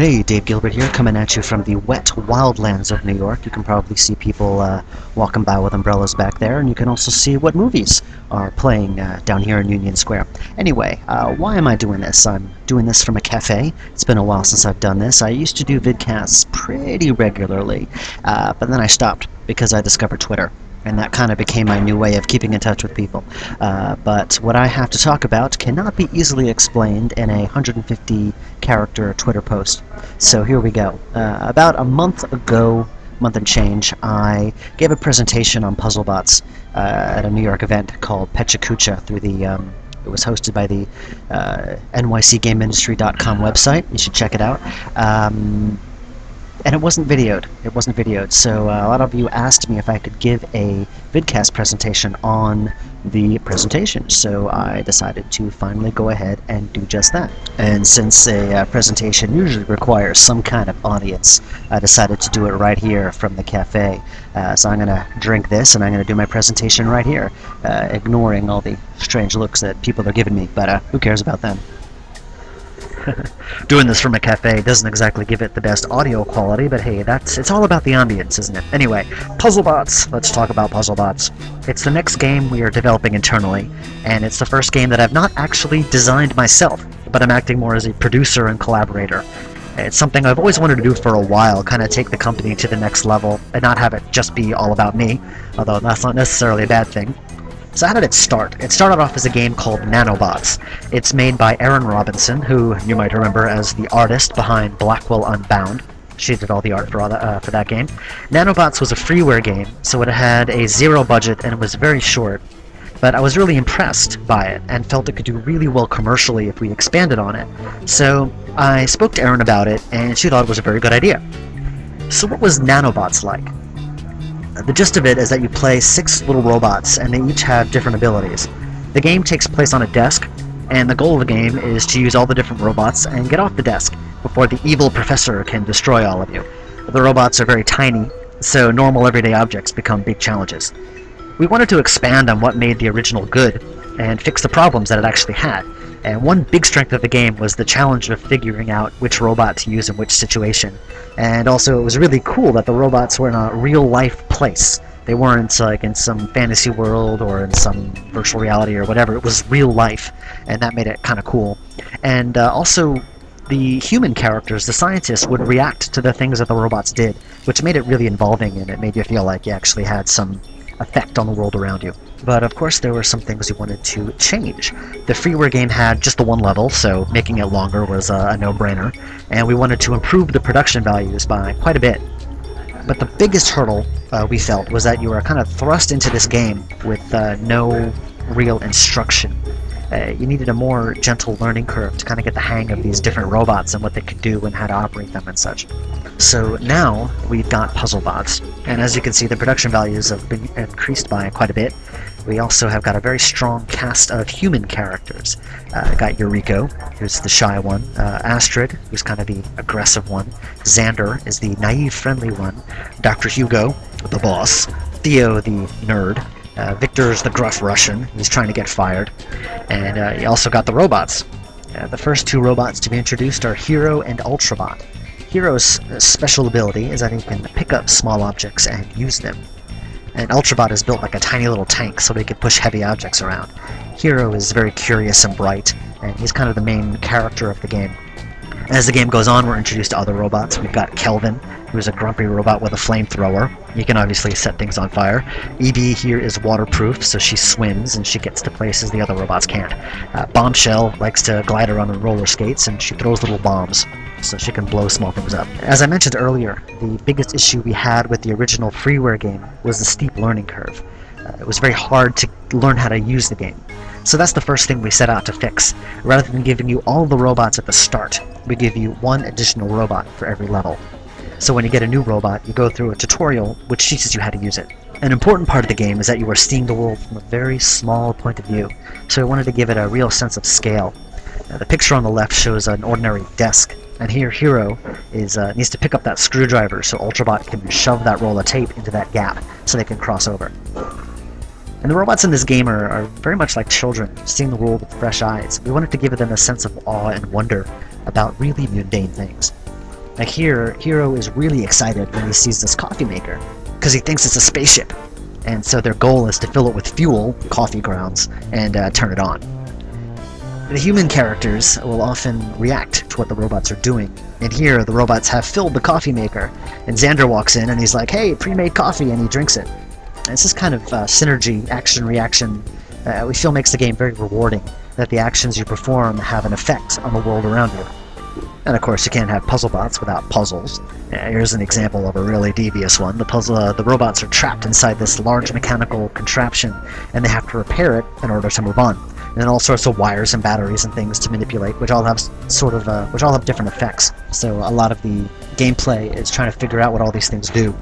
Hey, Dave Gilbert here, coming at you from the wet wildlands of New York. You can probably see people walking by with umbrellas back there, and you can also see what movies are playing down here in Union Square. Anyway, why am I doing this? I'm doing this from a cafe. It's been a while since I've done this. I used to do vidcasts pretty regularly, but then I stopped because I discovered Twitter. And that kind of became my new way of keeping in touch with people. But what I have to talk about cannot be easily explained in a 150-character Twitter post. So here we go. About a month ago, month and change, I gave a presentation on puzzlebots at a New York event called Pechakucha through the it was hosted by the nycgameindustry.com website. You should check it out. And it wasn't videoed. So a lot of you asked me if I could give a vidcast presentation on the presentation. So I decided to finally go ahead and do just that. And since a presentation usually requires some kind of audience, I decided to do it right here from the cafe. So I'm going to drink this and I'm going to do my presentation right here, ignoring all the strange looks that people are giving me, but who cares about them? Doing this from a cafe doesn't exactly give it the best audio quality, but hey, it's all about the ambience, isn't it? Anyway, Puzzlebots. Let's talk about Puzzlebots. It's the next game we are developing internally, and it's the first game that I've not actually designed myself, but I'm acting more as a producer and collaborator. It's something I've always wanted to do for a while, kind of take the company to the next level, and not have it just be all about me, although that's not necessarily a bad thing. So how did it start? It started off as a game called Nanobots. It's made by Erin Robinson, who you might remember as the artist behind Blackwell Unbound. She did all the art for that game. Nanobots was a freeware game, so it had a zero budget and it was very short. But I was really impressed by it and felt it could do really well commercially if we expanded on it. So I spoke to Erin about it, and she thought it was a very good idea. So what was Nanobots like? The gist of it is that you play 6 little robots, and they each have different abilities. The game takes place on a desk, and the goal of the game is to use all the different robots and get off the desk before the evil professor can destroy all of you. The robots are very tiny, so normal everyday objects become big challenges. We wanted to expand on what made the original good and fix the problems that it actually had. And one big strength of the game was the challenge of figuring out which robot to use in which situation. And also it was really cool that the robots were in a real-life place. They weren't like in some fantasy world or in some virtual reality or whatever. It was real life, and that made it kind of cool. And also the human characters, the scientists, would react to the things that the robots did, which made it really involving, and it made you feel like you actually had some effect on the world around you. But of course there were some things we wanted to change. The freeware game had just the one level, so making it longer was a no-brainer, and we wanted to improve the production values by quite a bit. But the biggest hurdle we felt was that you were kind of thrust into this game with no real instruction. You needed a more gentle learning curve to kind of get the hang of these different robots and what they could do and how to operate them and such. So now we've got Puzzlebots, and as you can see the production values have been increased by quite a bit. We also have got a very strong cast of human characters. Got Yuriko, who's the shy one, Astrid, who's kind of the aggressive one, Xander is the naive friendly one, Dr. Hugo, the boss, Theo the nerd, Victor's the gruff Russian, he's trying to get fired, and you also got the robots. The first 2 robots to be introduced are Hero and Ultrabot. Hero's special ability is that he can pick up small objects and use them. And Ultrabot is built like a tiny little tank so he can push heavy objects around. Hero is very curious and bright, and he's kind of the main character of the game. As the game goes on, we're introduced to other robots. We've got Kelvin, who's a grumpy robot with a flamethrower. You can obviously set things on fire. Evie here is waterproof, so she swims and she gets to places the other robots can't. Bombshell likes to glide around on roller skates, and she throws little bombs, so she can blow small things up. As I mentioned earlier, the biggest issue we had with the original freeware game was the steep learning curve. It was very hard to learn how to use the game. So that's the first thing we set out to fix. Rather than giving you all the robots at the start, we give you 1 additional robot for every level. So when you get a new robot, you go through a tutorial which teaches you how to use it. An important part of the game is that you are seeing the world from a very small point of view, so we wanted to give it a real sense of scale. The picture on the left shows an ordinary desk, and here Hero needs to pick up that screwdriver so Ultrabot can shove that roll of tape into that gap so they can cross over. And the robots in this game are very much like children, seeing the world with fresh eyes. We wanted to give them a sense of awe and wonder about really mundane things. Like here, Hiro is really excited when he sees this coffee maker, because he thinks it's a spaceship. And so their goal is to fill it with fuel, coffee grounds, and turn it on. The human characters will often react to what the robots are doing. And here, the robots have filled the coffee maker, and Xander walks in and he's like, "Hey, pre-made coffee," and he drinks it. And it's this kind of synergy, action-reaction, we feel makes the game very rewarding, that the actions you perform have an effect on the world around you. And of course, you can't have puzzle bots without puzzles. Here's an example of a really devious one. The robots are trapped inside this large mechanical contraption, and they have to repair it in order to move on. And then all sorts of wires and batteries and things to manipulate, which all have different effects. So a lot of the gameplay is trying to figure out what all these things do.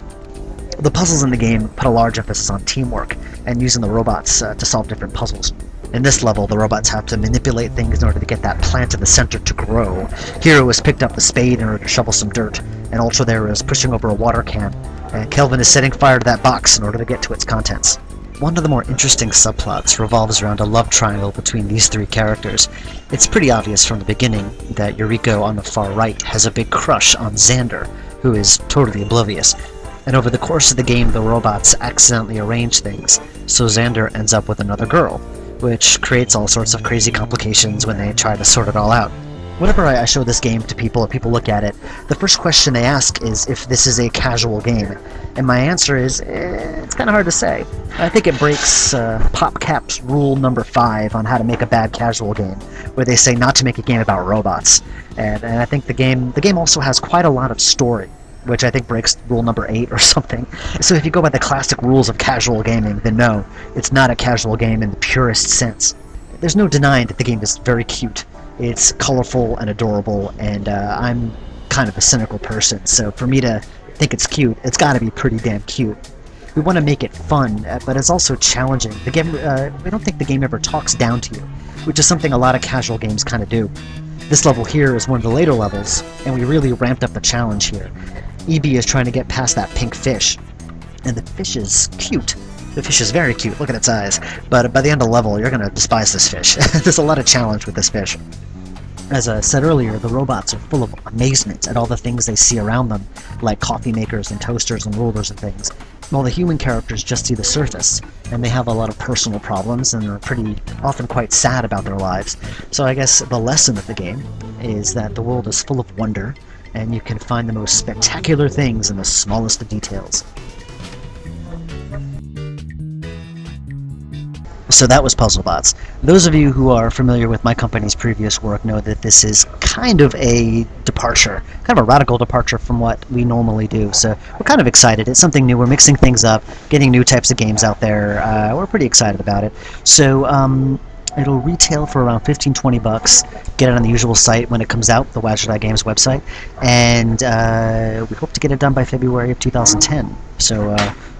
The puzzles in the game put a large emphasis on teamwork and using the robots to solve different puzzles. In this level, the robots have to manipulate things in order to get that plant in the center to grow. Hiro has picked up the spade in order to shovel some dirt, and Ultra there is pushing over a water can, and Kelvin is setting fire to that box in order to get to its contents. One of the more interesting subplots revolves around a love triangle between these three characters. It's pretty obvious from the beginning that Yuriko on the far right has a big crush on Xander, who is totally oblivious. And over the course of the game, the robots accidentally arrange things, so Xander ends up with another girl, which creates all sorts of crazy complications when they try to sort it all out. Whenever I show this game to people or people look at it, the first question they ask is if this is a casual game. And my answer is, it's kind of hard to say. I think it breaks PopCap's rule number 5 on how to make a bad casual game, where they say not to make a game about robots. And I think the game also has quite a lot of story, which I think breaks rule number 8 or something. So if you go by the classic rules of casual gaming, then no, it's not a casual game in the purest sense. There's no denying that the game is very cute. It's colorful and adorable, and I'm kind of a cynical person, so for me to think it's cute, it's got to be pretty damn cute. We want to make it fun, but it's also challenging. The game, we don't think the game ever talks down to you, which is something a lot of casual games kind of do. This level here is one of the later levels, and we really ramped up the challenge here. EB is trying to get past that pink fish, and the fish is cute. The fish is very cute, look at its eyes, but by the end of the level, you're going to despise this fish. There's a lot of challenge with this fish. As I said earlier, the robots are full of amazement at all the things they see around them, like coffee makers and toasters and rulers and things, while the human characters just see the surface, and they have a lot of personal problems and are often quite sad about their lives. So I guess the lesson of the game is that the world is full of wonder, and you can find the most spectacular things in the smallest of details. So that was PuzzleBots. Those of you who are familiar with my company's previous work know that this is kind of a departure, kind of a radical departure from what we normally do. So we're kind of excited. It's something new. We're mixing things up, getting new types of games out there. We're pretty excited about it. So it'll retail for around $15-20. Get it on the usual site when it comes out, the Wadjet Games website, and we hope to get it done by February of 2010.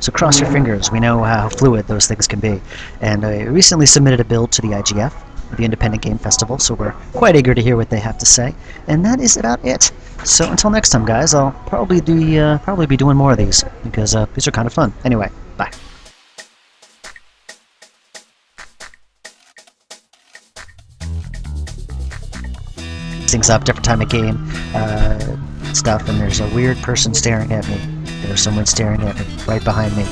So cross your fingers. We know how fluid those things can be. And I recently submitted a build to the IGF, the Independent Game Festival, so we're quite eager to hear what they have to say. And that is about it. So until next time, guys, I'll probably be doing more of these, because these are kind of fun. Anyway, bye. Things up, different time of game, stuff, and there's a weird person staring at me. There's someone staring at me right behind me.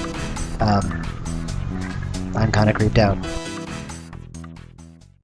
I'm kind of creeped out.